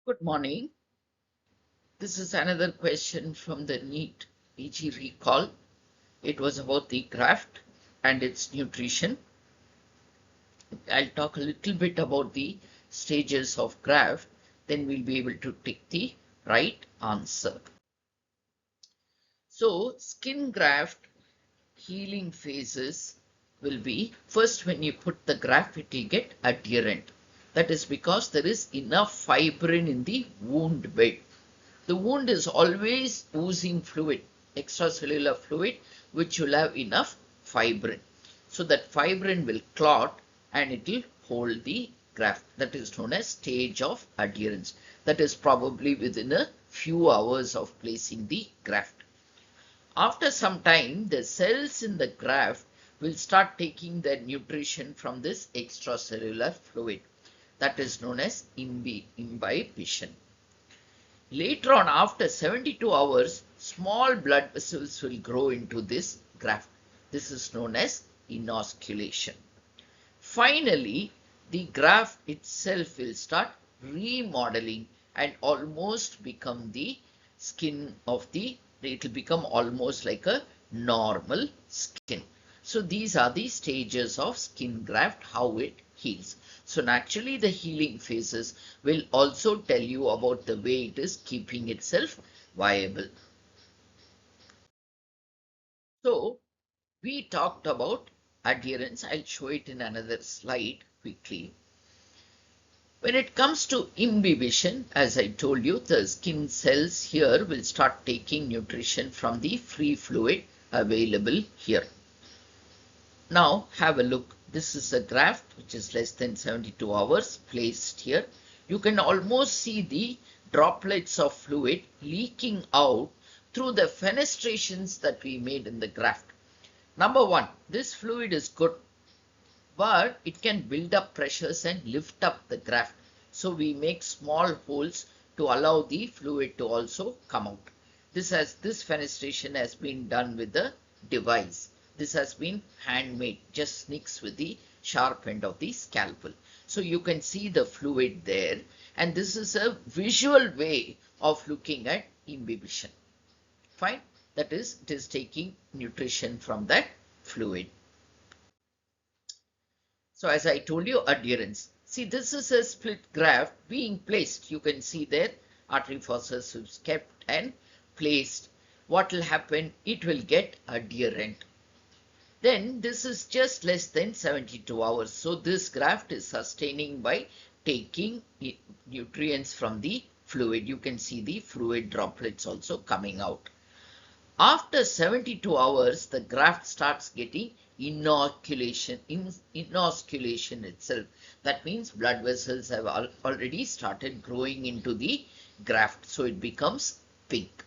Good morning. This is another question from the NEET PG recall. It was about the graft and its nutrition. I'll talk a little bit about the stages of graft, then we'll be able to take the right answer. So, skin graft healing phases will be first when you put the graft, it will get adherent. That is because there is enough fibrin in the wound bed. The wound is always oozing fluid, extracellular fluid, which will have enough fibrin. So that fibrin will clot and it will hold the graft. That is known as stage of adherence. That is probably within a few hours of placing the graft. After some time, the cells in the graft will start taking their nutrition from this extracellular fluid. That is known as imbibition. Later on, after 72 hours, small blood vessels will grow into this graft. This is known as inosculation. Finally, the graft itself will start remodeling and almost become the skin of the, it will become almost like a normal skin. So these are the stages of skin graft, how it heals. So naturally the healing phases will also tell you about the way it is keeping itself viable. So we talked about adherence. I'll show it in another slide quickly. When it comes to imbibition, as I told you, the skin cells here will start taking nutrition from the free fluid available here. Now have a look. This is a graft which is less than 72 hours placed here. You can almost see the droplets of fluid leaking out through the fenestrations that we made in the graft. Number one, this fluid is good, but it can build up pressures and lift up the graft. So we make small holes to allow the fluid to also come out. This fenestration has been done with the device. This has been handmade, just snicks with the sharp end of the scalpel. So you can see the fluid there, and this is a visual way of looking at imbibition. Fine, that is, it is taking nutrition from that fluid. So as I told you, adherence. See, this is a split graft being placed. You can see there, artery fossas is kept and placed. What will happen? It will get adherent. Then this is just less than 72 hours. So this graft is sustaining by taking nutrients from the fluid. You can see the fluid droplets also coming out. After 72 hours, the graft starts getting inosculation itself. That means blood vessels have already started growing into the graft, so it becomes pink.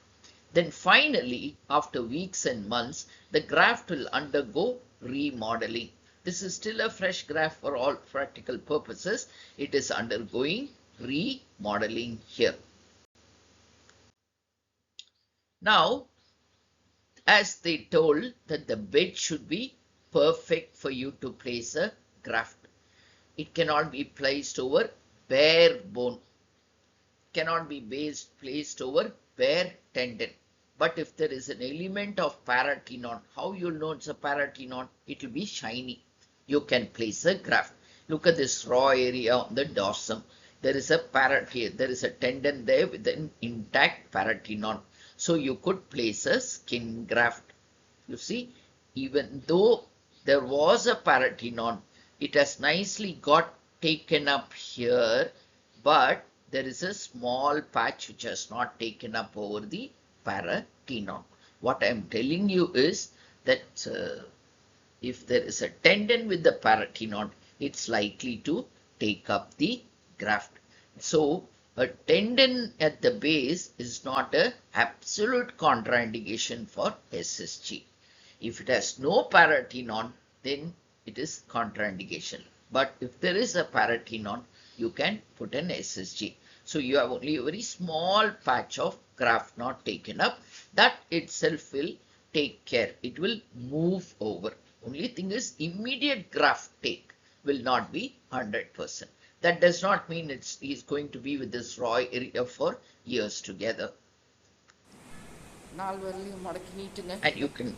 Then finally, after weeks and months, the graft will undergo remodeling. This is still a fresh graft for all practical purposes. It is undergoing remodeling here. Now, as they told that the bed should be perfect for you to place a graft. It cannot be placed over bare bone, cannot be placed over bare tendon. But if there is an element of paratenon, how you'll know it's a paratenon? It will be shiny. You can place a graft. Look at this raw area on the dorsum. There is a there is a tendon there with an intact paratenon. So you could place a skin graft. You see, even though there was a paratenon, it has nicely got taken up here, but there is a small patch which has not taken up over the paratenon. What I am telling you is that if there is a tendon with the paratenon, it's likely to take up the graft. So a tendon at the base is not an absolute contraindication for SSG. If it has no paratenon, then it is contraindication. But if there is a paratenon, you can put an SSG. So you have only a very small patch of graft not taken up. That itself will take care. It will move over. Only thing is immediate graft take will not be 100%. That does not mean he's going to be with this raw area for years together. And you can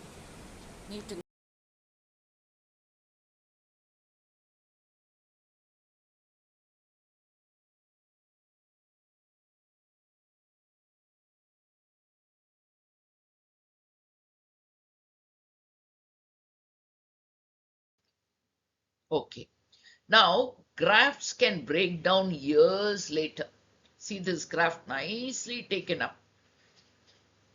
okay. Now, grafts can break down years later. See this graft nicely taken up.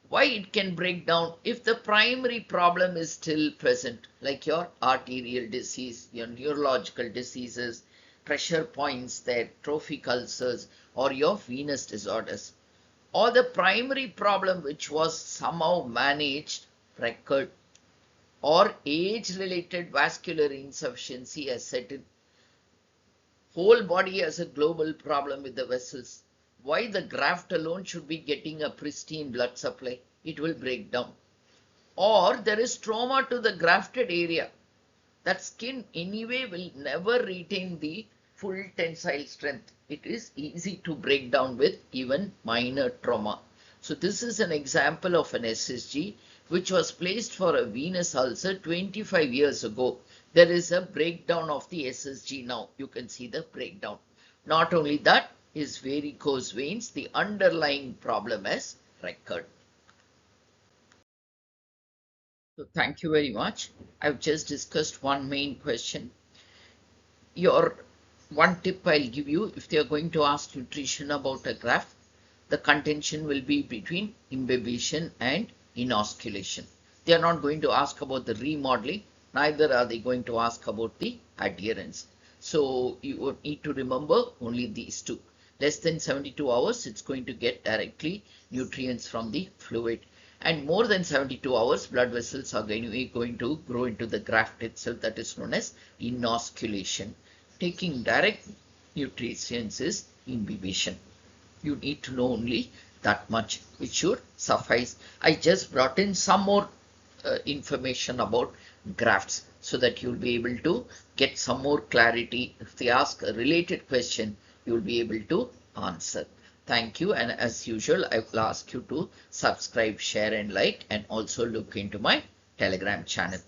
Why it can break down? If the primary problem is still present, like your arterial disease, your neurological diseases, pressure points there, trophic ulcers, or your venous disorders, or the primary problem which was somehow managed, recurred, or age-related vascular insufficiency has set in. Whole body has a global problem with the vessels. Why the graft alone should be getting a pristine blood supply? It will break down. Or there is trauma to the grafted area. That skin anyway will never retain the full tensile strength. It is easy to break down with even minor trauma. So this is an example of an SSG which was placed for a venous ulcer 25 years ago. There is a breakdown of the SSG now. You can see the breakdown. Not only that, his varicose veins, the underlying problem has recurred. So thank you very much. I've just discussed one main question. Your one tip I'll give you, if they are going to ask nutrition about a graft, the contention will be between imbibition and inosculation. They are not going to ask about the remodeling, neither are they going to ask about the adherence. So you would need to remember only these two. Less than 72 hours, it's going to get directly nutrients from the fluid. And more than 72 hours, blood vessels are going to grow into the graft itself. That is known as inosculation. Taking direct nutrients is imbibition. You need to know only that much, which should suffice. I just brought in some more information about grafts so that you'll be able to get some more clarity. If they ask a related question, you'll be able to answer. Thank you. And as usual, I will ask you to subscribe, share, and like, and also look into my Telegram channel.